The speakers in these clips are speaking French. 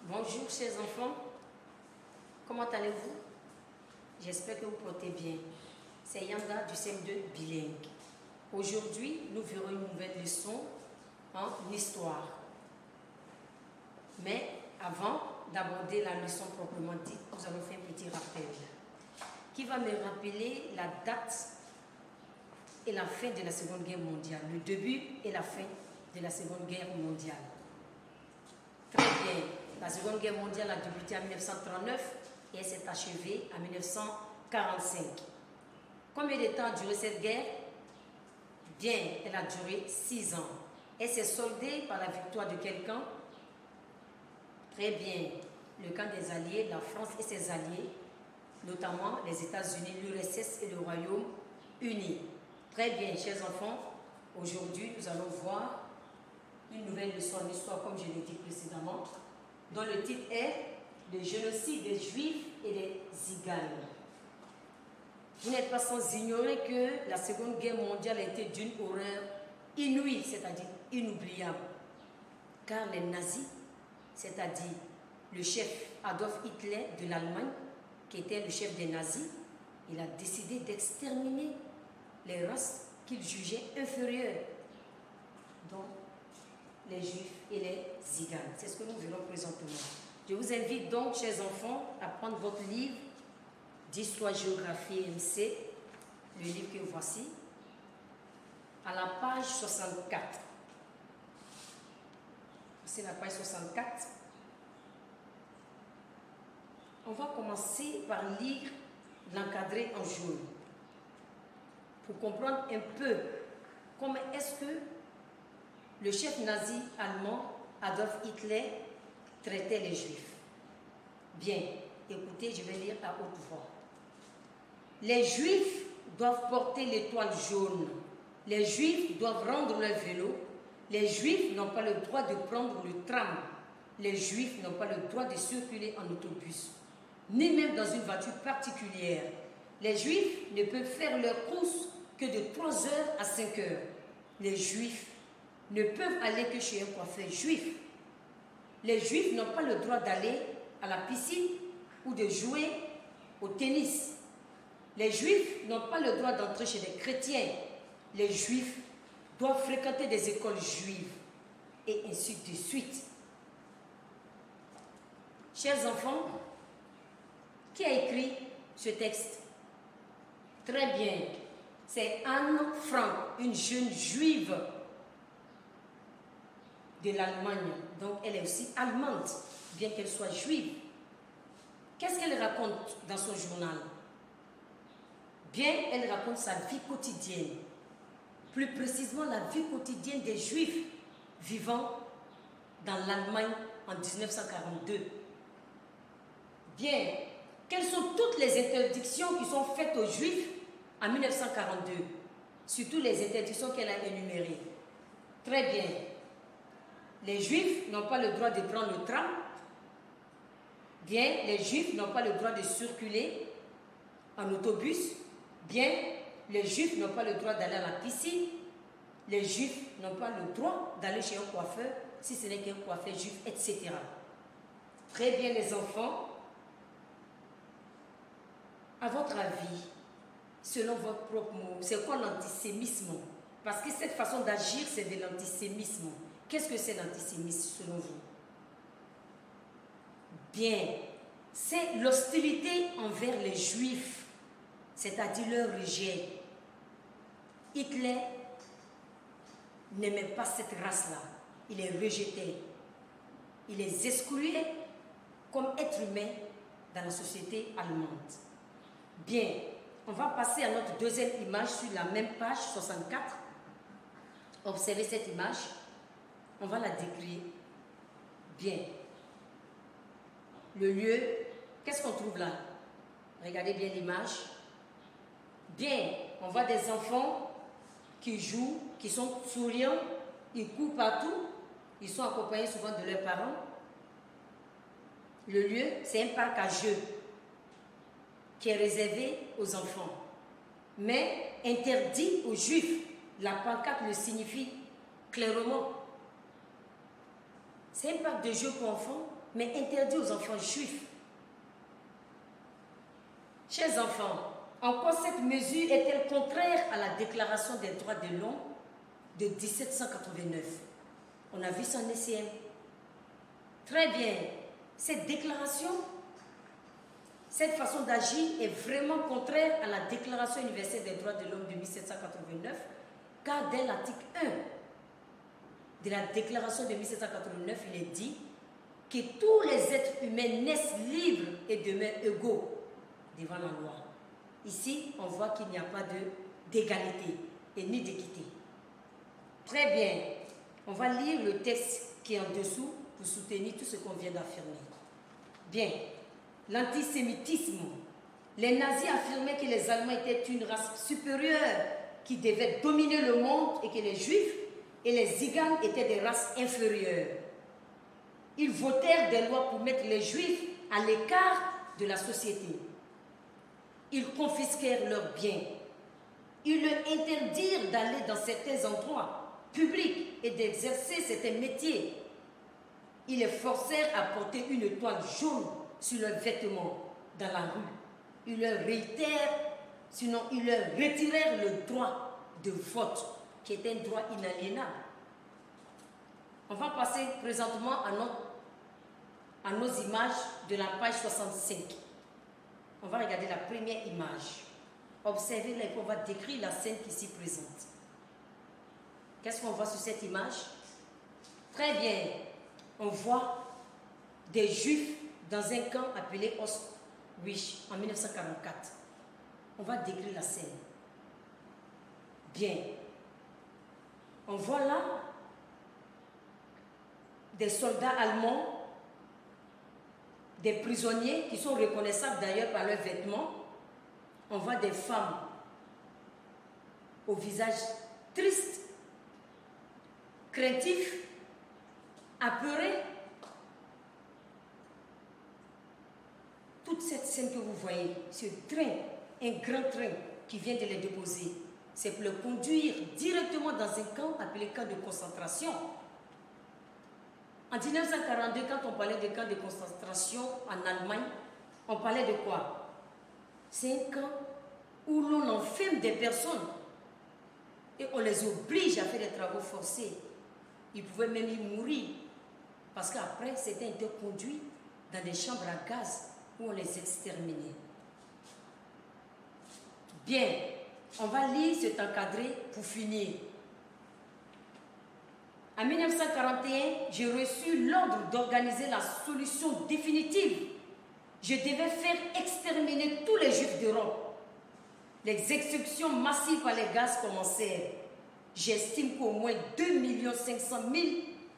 Bonjour chers enfants, comment allez-vous? J'espère que vous portez bien. C'est Yanda du CM2 bilingue. Aujourd'hui, nous verrons une nouvelle leçon en histoire. Mais avant d'aborder la leçon proprement dite, nous allons faire un petit rappel qui va me rappeler la date et la fin de la Seconde Guerre mondiale, le début et la fin de la Seconde Guerre mondiale. Très bien. La Seconde Guerre mondiale a débuté en 1939 et elle s'est achevée en 1945. Combien de temps a duré cette guerre? Bien, elle a duré 6 ans. Elle s'est soldée par la victoire de quel camp? Très bien, le camp des Alliés, la France et ses alliés, notamment les États-Unis, l'URSS et le Royaume-Uni. Très bien, chers enfants, aujourd'hui nous allons voir une nouvelle leçon en histoire, comme je l'ai dit précédemment, dont le titre est « Le génocide des Juifs et des Tziganes ». Vous n'êtes pas sans ignorer que la Seconde Guerre mondiale a été d'une horreur inouïe, c'est-à-dire inoubliable, car les nazis, c'est-à-dire le chef Adolf Hitler de l'Allemagne, qui était le chef des nazis, il a décidé d'exterminer les races qu'il jugeait inférieures, dont les Juifs et les Tziganes. C'est ce que nous verrons présentement. Je vous invite donc, chers enfants, à prendre votre livre d'histoire-géographie MC, le livre que voici, à la page 64. C'est la page 64. On va commencer par lire l'encadré en jaune, pour comprendre un peu comment est-ce que le chef nazi allemand, Adolf Hitler, traitait les Juifs. Bien, écoutez, je vais lire à haute voix. Les Juifs doivent porter l'étoile jaune. Les Juifs doivent rendre leur vélo. Les Juifs n'ont pas le droit de prendre le tram. Les Juifs n'ont pas le droit de circuler en autobus, ni même dans une voiture particulière. Les Juifs ne peuvent faire leurs courses que de 3 heures à 5 heures. Les Juifs ne peuvent aller que chez un coiffeur juif. Les Juifs n'ont pas le droit d'aller à la piscine ou de jouer au tennis. Les Juifs n'ont pas le droit d'entrer chez les chrétiens. Les Juifs doivent fréquenter des écoles juives, et ainsi de suite. Chers enfants, qui a écrit ce texte? Très bien, c'est Anne Frank, une jeune juive de l'Allemagne. Donc elle est aussi allemande, bien qu'elle soit juive. Qu'est-ce qu'elle raconte dans son journal? Bien, elle raconte sa vie quotidienne. Plus précisément, la vie quotidienne des Juifs vivant dans l'Allemagne en 1942. Bien, quelles sont toutes les interdictions qui sont faites aux Juifs en 1942? Surtout les interdictions qu'elle a énumérées. Très bien. Les Juifs n'ont pas le droit de prendre le tram. Bien, les Juifs n'ont pas le droit de circuler en autobus. Bien, les Juifs n'ont pas le droit d'aller à la piscine. Les Juifs n'ont pas le droit d'aller chez un coiffeur, si ce n'est qu'un coiffeur juif, etc. Très bien, les enfants. À votre avis, selon votre propre mot, c'est quoi l'antisémisme? Parce que cette façon d'agir, c'est de l'antisémisme. Qu'est-ce que c'est l'antisémisme selon vous? Bien, c'est l'hostilité envers les Juifs, c'est-à-dire leur rejet. Hitler n'aimait pas cette race-là. Il les rejetait. Il les excluait comme êtres humains dans la société allemande. Bien, on va passer à notre deuxième image sur la même page 64. Observez cette image. On va la décrire. Bien. Le lieu, qu'est-ce qu'on trouve là? Regardez bien l'image. Bien, on voit des enfants qui jouent, qui sont souriants, ils courent partout, ils sont accompagnés souvent de leurs parents. Le lieu, c'est un parc à jeux qui est réservé aux enfants, mais interdit aux Juifs. La pancarte le signifie clairement. C'est un parc de jeux pour enfants, mais interdit aux enfants juifs. Chers enfants, en quoi cette mesure est-elle contraire à la Déclaration des droits de l'homme de 1789? On a vu ça en ECM. Très bien. Cette déclaration, cette façon d'agir est vraiment contraire à la Déclaration universelle des droits de l'homme de 1789, car dès l'article 1 de la Déclaration de 1789, il est dit que tous les êtres humains naissent libres et demeurent égaux devant la loi. Ici, on voit qu'il n'y a pas d'égalité et ni d'équité. Très bien. On va lire le texte qui est en dessous pour soutenir tout ce qu'on vient d'affirmer. Bien. L'antisémitisme. Les nazis affirmaient que les Allemands étaient une race supérieure qui devait dominer le monde et que les Juifs et les Tziganes étaient des races inférieures. Ils votèrent des lois pour mettre les Juifs à l'écart de la société. Ils confisquèrent leurs biens. Ils leur interdirent d'aller dans certains endroits publics et d'exercer certains métiers. Ils les forcèrent à porter une toile jaune sur leurs vêtements dans la rue. Ils leur retirèrent le droit de vote, qui est un droit inaliénable. On va passer présentement à nos images de la page 65. On va regarder la première image. Observez là, on va décrire la scène qui s'y présente. Qu'est-ce qu'on voit sur cette image? Très bien. On voit des Juifs dans un camp appelé Auschwitz en 1944. On va décrire la scène. Bien. On voit là des soldats allemands, des prisonniers qui sont reconnaissables d'ailleurs par leurs vêtements. On voit des femmes au visage triste, craintif, apeuré. Toute cette scène que vous voyez, ce train, un grand train qui vient de les déposer, c'est pour le conduire directement dans un camp appelé camp de concentration. En 1942, quand on parlait de camp de concentration en Allemagne, on parlait de quoi? C'est un camp où l'on enferme des personnes et on les oblige à faire des travaux forcés. Ils pouvaient même y mourir parce qu'après, certains étaient conduits dans des chambres à gaz où on les exterminait. Bien, on va lire cet encadré pour finir. En 1941, j'ai reçu l'ordre d'organiser la solution définitive. Je devais faire exterminer tous les Juifs d'Europe. Les exécutions massives par les gaz commencèrent. J'estime qu'au moins 2 500 000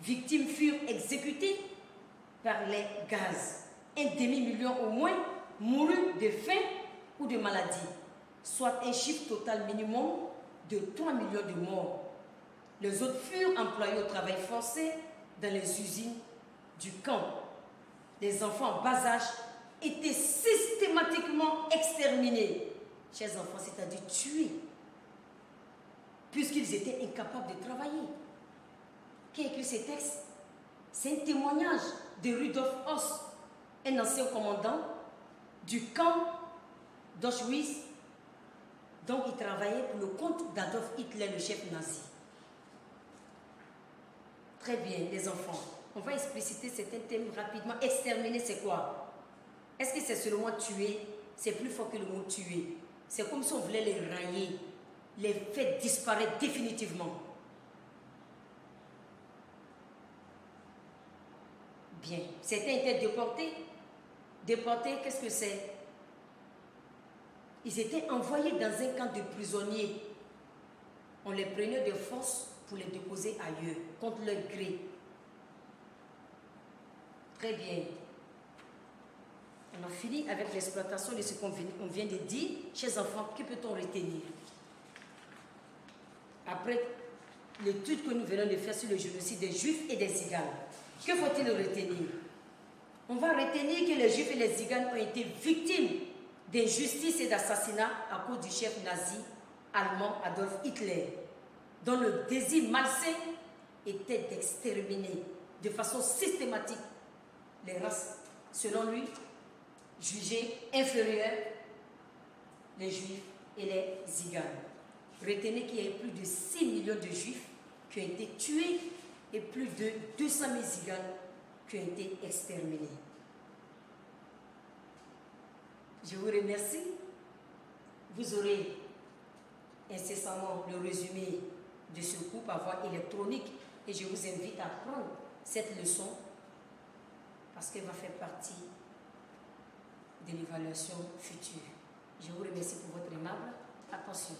victimes furent exécutées par les gaz. 1 demi-million au moins mourut de faim ou de maladie, soit un chiffre total minimum de 3 millions de morts. Les autres furent employés au travail forcé dans les usines du camp. Les enfants en bas âge étaient systématiquement exterminés. Chers enfants, c'est-à-dire tués, puisqu'ils étaient incapables de travailler. Qui a écrit ces textes? C'est un témoignage de Rudolf Höss, un ancien commandant du camp d'Auschwitz, dont il travaillait pour le compte d'Adolf Hitler, le chef nazi. Très bien, les enfants. On va expliciter certains thèmes rapidement. Exterminer, c'est quoi? Est-ce que c'est seulement tuer? C'est plus fort que le mot tuer. C'est comme si on voulait les railler, les faire disparaître définitivement. Bien. Certains étaient déportés. Déportés, qu'est-ce que c'est? Ils étaient envoyés dans un camp de prisonniers. On les prenait de force pour les déposer ailleurs, contre leur gré. Très bien. On a fini avec l'exploitation de ce qu'on vient de dire. Chers enfants, que peut-on retenir? Après l'étude que nous venons de faire sur le génocide des Juifs et des Tziganes, que faut-il retenir? On va retenir que les Juifs et les Tziganes ont été victimes d'injustice et d'assassinat à cause du chef nazi allemand Adolf Hitler, dont le désir malsain était d'exterminer de façon systématique les races, selon lui, jugées inférieures, les Juifs et les Ziganes. Retenez qu'il y a eu plus de 6 millions de Juifs qui ont été tués et plus de 200 000 Ziganes qui ont été exterminés. Je vous remercie. Vous aurez incessamment le résumé de ce cours par voie électronique et je vous invite à prendre cette leçon parce qu'elle va faire partie de l'évaluation future. Je vous remercie pour votre aimable attention.